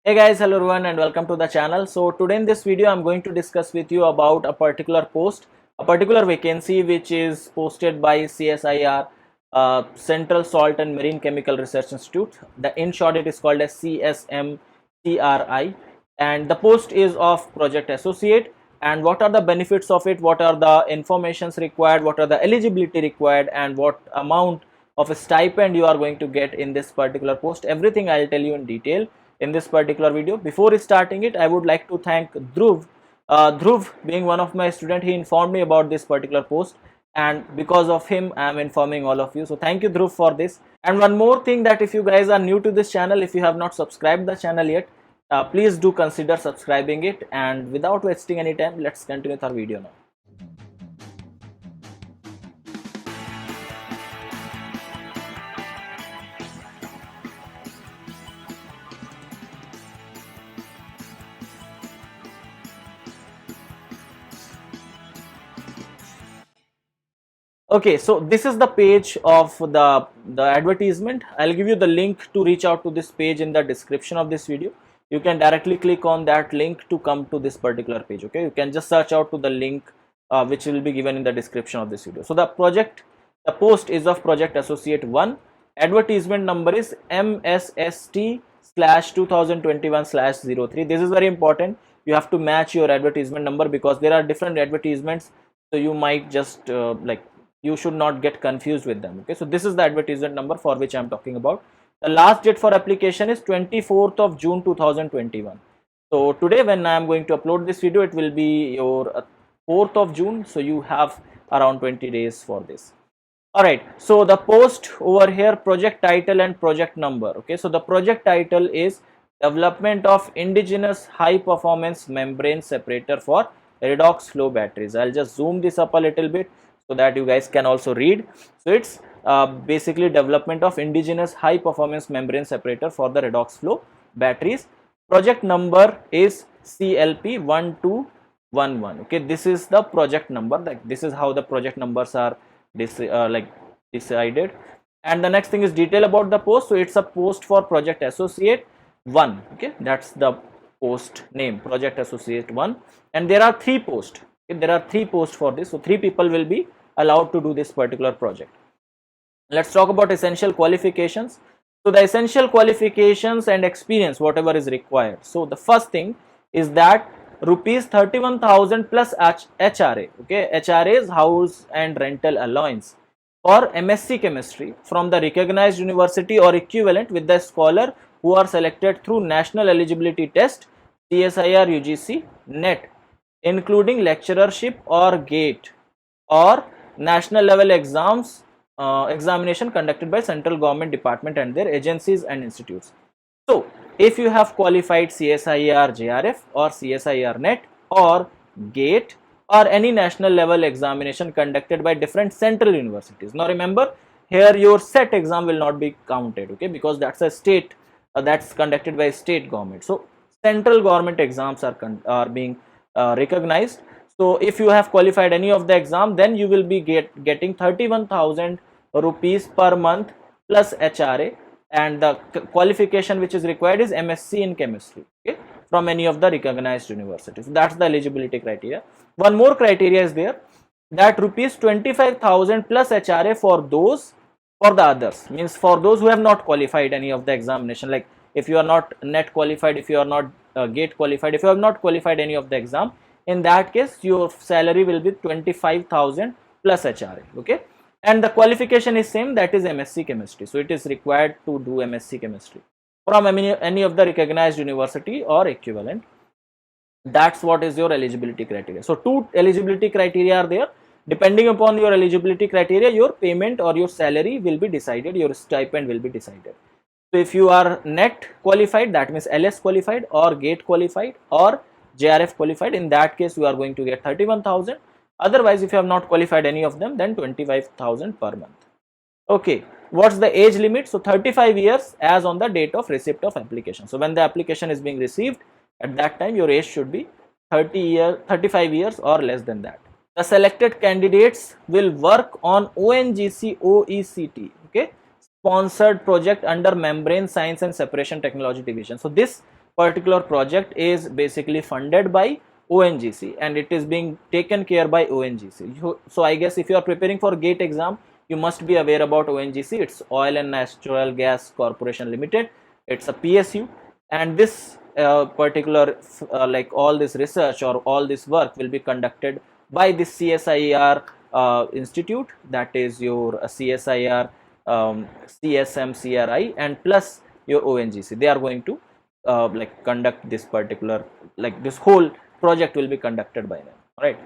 Hey guys, hello everyone and welcome to the channel. So today in this video I'm going to discuss with you about a particular post, a particular vacancy which is posted by CSIR, Central Salt and Marine Chemical Research Institute. In short it is called as CSMCRI, and the post is of project associate. And what are the benefits of it, what are the informations required, what are the eligibility required, and what amount of a stipend you are going to get in this particular post, everything I'll tell you in detail in this particular video. Before starting it, I would like to thank Dhruv. Dhruv being one of my student, he informed me about this particular post, and because of him I am informing all of you. So thank you Dhruv for this. And one more thing, that if you guys are new to this channel, if you have not subscribed the channel yet, please do consider subscribing it. And without wasting any time, let's continue with our video now. Okay, so this is the page of the advertisement. I'll give you the link to reach out to this page in the description of this video. You can directly click on that link to come to this particular page. Okay, you can just search out to the link which will be given in the description of this video. So the post is of project associate 1. Advertisement number is MSST/2021/03. This is very important. You have to match your advertisement number because there are different advertisements, so you might just you should not get confused with them. Okay, so this is the advertisement number for which I am talking about. The last date for application is 24th of June 2021. So today when I am going to upload this video, it will be your 4th of June, so you have around 20 days for this. Alright, so the post over here, project title and project number. Okay, so the project title is development of indigenous high performance membrane separator for redox flow batteries. I'll just zoom this up a little bit so that you guys can also read. So it's basically development of indigenous high performance membrane separator for the redox flow batteries. Project number is CLP1211. Okay, this is the project number. Like, this is how the project numbers are decided. And the next thing is detail about the post. So it's a post for project associate 1. Okay, that's the post name, project associate 1, and there are 3 posts. Okay, there are 3 posts for this, so 3 people will be allowed to do this particular project. Let's talk about essential qualifications. So the essential qualifications and experience, whatever is required. So the first thing is that rupees 31,000 plus HRA. Okay, HRA is house and rental allowance for MSc chemistry from the recognized university or equivalent with the scholar who are selected through national eligibility test, CSIR UGC NET, including lecturership or GATE or national level examination conducted by central government department and their agencies and institutes. So if you have qualified CSIR JRF or CSIR NET or GATE or any national level examination conducted by different central universities. Now remember, here your set exam will not be counted, okay, because that's a state that's conducted by state government. So central government exams are being recognized. So if you have qualified any of the exam, then you will be getting 31,000 rupees per month plus HRA, and the qualification which is required is MSc in chemistry, okay, from any of the recognized universities. So that's the eligibility criteria. One more criteria is there, that rupees 25,000 plus HRA for the others, means for those who have not qualified any of the examination. Like if you are not NET qualified, if you are not GATE qualified, if you have not qualified any of the exam, in that case your salary will be 25,000 plus HRA. Okay, and the qualification is same, that is MSc chemistry. So it is required to do MSc chemistry from any of the recognized university or equivalent. That's what is your eligibility criteria. So 2 eligibility criteria are there. Depending upon your eligibility criteria, your payment or your salary will be decided, your stipend will be decided. So if you are NET qualified, that means LS qualified, or GATE qualified, or JRF qualified, in that case you are going to get 31,000. Otherwise, if you have not qualified any of them, then 25,000 per month. Okay, what's the age limit? So 35 years as on the date of receipt of application. So when the application is being received, at that time your age should be 35 years or less than that. The selected candidates will work on ONGC OECT, okay, sponsored project under Membrane Science and Separation Technology Division. So this particular project is basically funded by ONGC and it is being taken care by ONGC. So I guess if you are preparing for GATE exam, you must be aware about ONGC. It's Oil and Natural Gas Corporation Limited. It's a PSU, and this particular like all this research or all this work will be conducted by this CSIR institute, that is your CSIR, CSM, CRI, and plus your ONGC. They are going to like conduct this particular, like this whole project will be conducted by them, right?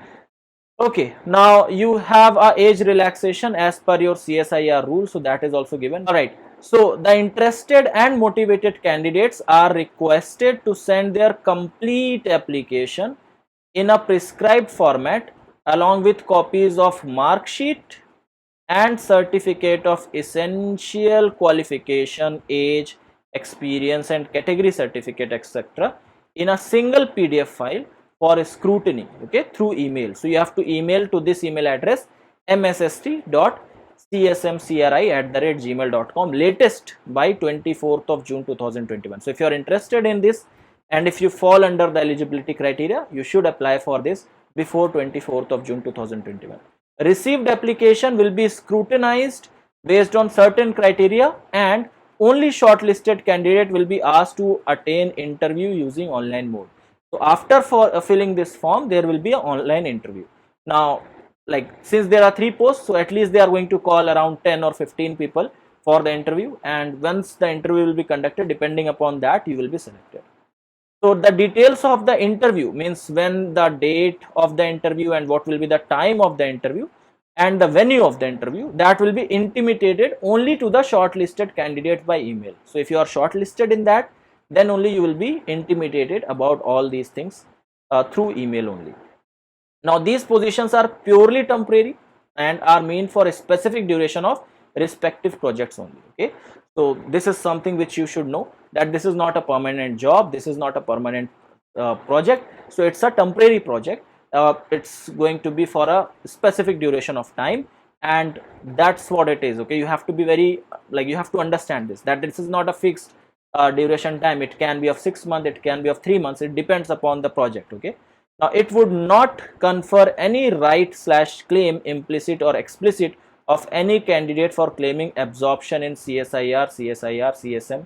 Okay, now you have a age relaxation as per your CSIR rule, so that is also given. All right, so the interested and motivated candidates are requested to send their complete application in a prescribed format along with copies of mark sheet and certificate of essential qualification, age, experience and category certificate, etc. in a single PDF file for scrutiny, okay, through email. So you have to email to this email address msst.csmcri@gmail.com latest by 24th of June 2021. So if you are interested in this and if you fall under the eligibility criteria, you should apply for this before 24th of June 2021. Received application will be scrutinized based on certain criteria and only shortlisted candidate will be asked to attain interview using online mode. So after filling this form, there will be an online interview. Now, like since there are 3 posts, so at least they are going to call around 10 or 15 people for the interview, and once the interview will be conducted, depending upon that, you will be selected. So the details of the interview means when the date of the interview and what will be the time of the interview and the venue of the interview, that will be intimated only to the shortlisted candidate by email. So if you are shortlisted in that, then only you will be intimated about all these things through email only. Now these positions are purely temporary and are meant for a specific duration of respective projects only, okay. So this is something which you should know, that this is not a permanent job, this is not a permanent project. So it's a temporary project. It's going to be for a specific duration of time, and that's what it is, okay. You have to be very, like, you have to understand this, that this is not a fixed duration time. It can be of 6 months, it can be of 3 months, it depends upon the project, okay. Now it would not confer any right / claim, implicit or explicit, of any candidate for claiming absorption in CSIR, CSM,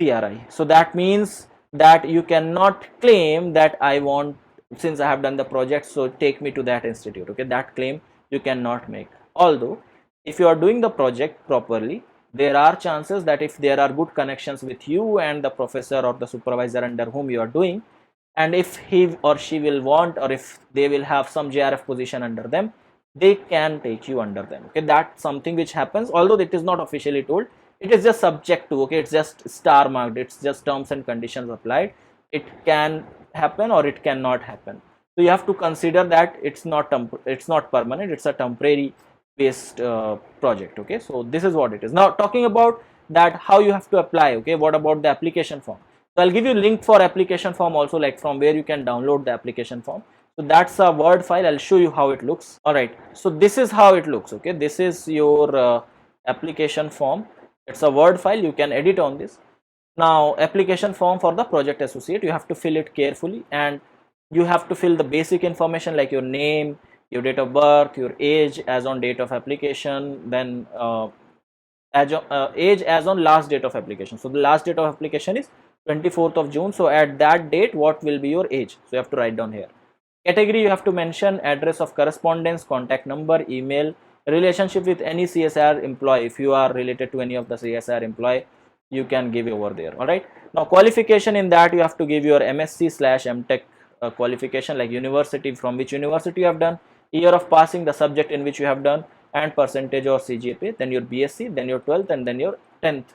CRI. So that means that you cannot claim that I want, since I have done the project, so take me to that institute, okay. That claim you cannot make. Although if you are doing the project properly, there are chances that if there are good connections with you and the professor or the supervisor under whom you are doing, and if he or she will want, or if they will have some JRF position under them, they can take you under them, okay. That's something which happens, although it is not officially told. It is just subject to, okay, it's just star marked, it's just terms and conditions applied. It can happen or it cannot happen. So you have to consider that it's not permanent, it's a temporary based project, okay. So this is what it is. Now talking about that, how you have to apply, okay, what about the application form? So I'll give you link for application form also, like from where you can download the application form. So that's a Word file. I'll show you how it looks. All right, so this is how it looks, okay. This is your application form. It's a Word file, you can edit on this. Now application form for the project associate, you have to fill it carefully, and you have to fill the basic information like your name, your date of birth, your age as on date of application, then age as on last date of application. So the last date of application is 24th of June. So at that date, what will be your age? So you have to write down here. Category, you have to mention address of correspondence, contact number, email, relationship with any CSIR employee. If you are related to any of the CSIR employee, you can give over there. All right. Now qualification, in that you have to give your MSc/MTech qualification, like university, from which university you have done, year of passing, the subject in which you have done, and percentage or CGPA, then your BSc, then your 12th, and then your 10th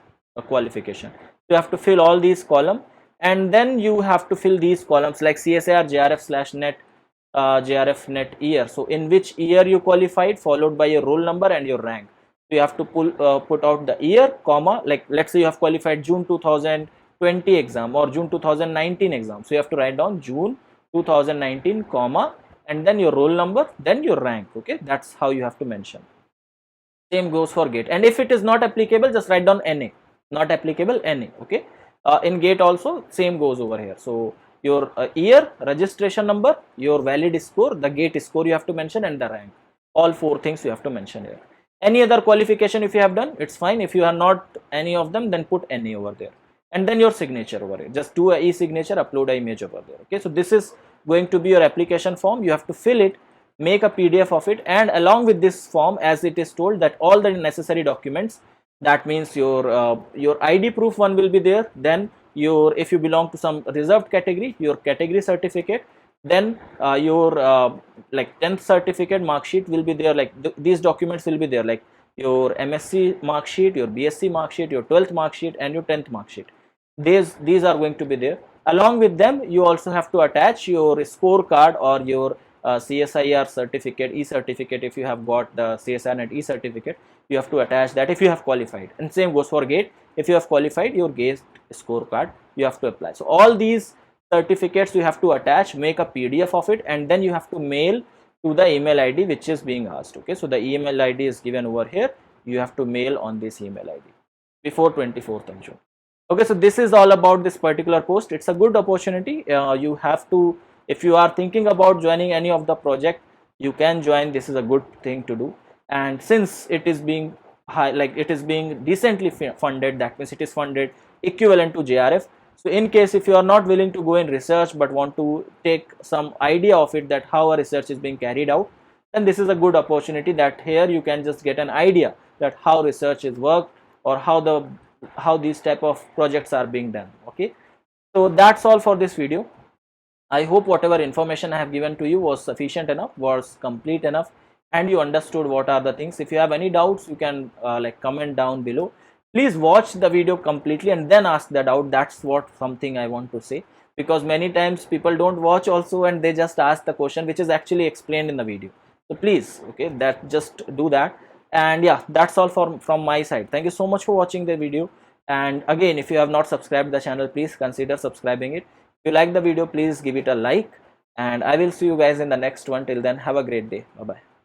qualification. So you have to fill all these columns, and then you have to fill these columns like CSIR, JRF/net, JRF net year. So in which year you qualified, followed by your roll number and your rank. So you have to put out the year, comma, like let's say you have qualified June 2020 exam or June 2019 exam. So you have to write down June 2019, comma, and then your roll number, then your rank, okay. That's how you have to mention. Same goes for GATE, and if it is not applicable, just write down NA, not applicable, NA, okay. in GATE also same goes over here. So your year, registration number, your valid score, the GATE score you have to mention, and the rank. All 4 things you have to mention here. Any other qualification if you have done, it's fine. If you are not any of them, then put any over there, and then your signature over here. Just do a e-signature, upload an image over there. Okay, so this is going to be your application form. You have to fill it, make a PDF of it, and along with this form, as it is told that all the necessary documents, that means your ID proof one will be there, then your, if you belong to some reserved category, your category certificate, then your like 10th certificate mark sheet will be there, like these documents will be there, like your MSc mark sheet, your BSc mark sheet, your 12th mark sheet, and your 10th mark sheet. These are going to be there. Along with them, you also have to attach your scorecard or your CSIR certificate, e-certificate. If you have got the CSIR and e-certificate, you have to attach that if you have qualified, and same goes for GATE. If you have qualified, your GATE scorecard you have to apply. So all these certificates you have to attach, make a PDF of it, and then you have to mail to the email ID which is being asked. Okay, so the email ID is given over here. You have to mail on this email ID before 24th of June. Okay, so this is all about this particular post. It's a good opportunity. You have to, if you are thinking about joining any of the project, you can join. This is a good thing to do. And since it is being high, like it is being decently funded, that means it is funded equivalent to JRF. So in case if you are not willing to go in research but want to take some idea of it, that how a research is being carried out, then this is a good opportunity, that here you can just get an idea that how research is worked, or how these type of projects are being done. Okay, so that's all for this video. I hope whatever information I have given to you was sufficient enough, was complete enough, and you understood what are the things. If you have any doubts, you can like comment down below. Please watch the video completely and then ask the doubt. That's what something I want to say, because many times people don't watch also and they just ask the question which is actually explained in the video. So please, okay, that just do that. And yeah, that's all from my side. Thank you so much for watching the video. And again, if you have not subscribed the channel, please consider subscribing it. If you like the video, please give it a like, and I will see you guys in the next one. Till then, have a great day. Bye bye.